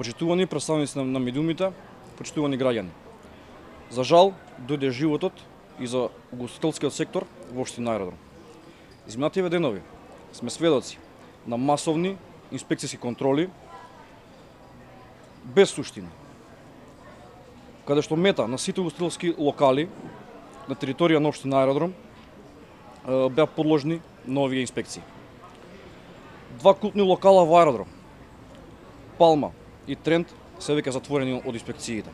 Почитувани представници на медиумите, почитувани граѓани. За жал, дојде животот и за угостителскиот сектор во општина Аеродром. Изминативе денови сме сведоци на масовни инспекцијски контроли без суштина, каде што мета на сите угостителски локали на територија на општина Аеродром беа подложни на овие инспекции. Два култни локала во Аеродром, Палма и Тренд, се веќе затворени од инспекциите.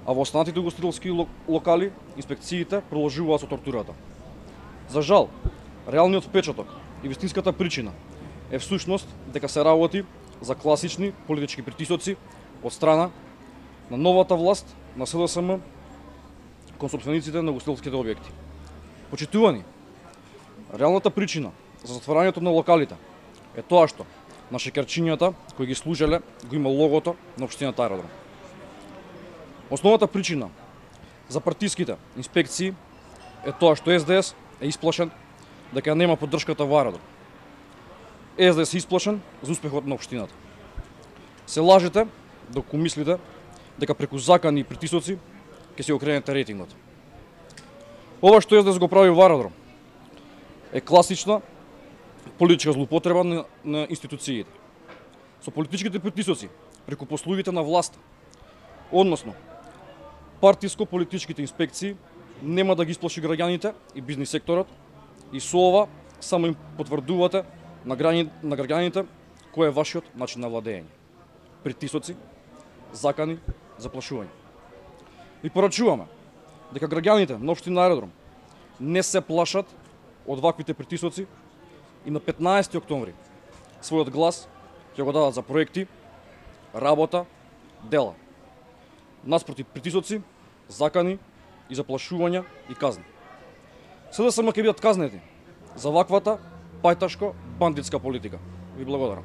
А во останатите угостителски локали инспекциите продолжуваат со тортурата. За жал, реалниот впечаток и вистинската причина е всушност дека се работи за класични политички притисоци од страна на новата власт на СДСМ кон сопствениците на угостителските објекти. Почитувани, реалната причина за затворањето на локалите е тоа што на шекерчињата кои ги служеле го има логото на општината Аеродром. Основната причина за партиските инспекции е тоа што СДС е исплашен дека нема поддршката во Аеродром. СДС е исплашен за успехот на општината. Се лажете доколку мислите дека преку закани и притисоци ќе се окренете рейтингот. Ова што СДС го прави во Аеродром е класична политичка злоупотреба на институциите. Со политичките притисоци преку послугите на власта, односно партиско-политичките инспекции, нема да ги исплаши граѓаните и бизнис секторот и со ова само им потврдувате на граѓаните кој е вашиот начин на владење. Притисоци, закани, заплашување. И порачуваме дека граѓаните на општина Аеродром не се плашат од ваквите притисоци и на 15 октомври својот глас ќе го дадат за проекти, работа, дела. Наспротив притисоци, закани и заплашувања и казни. СДСМ ќе бидат казнети за ваквата пајташко бандитска политика. Ви благодарам.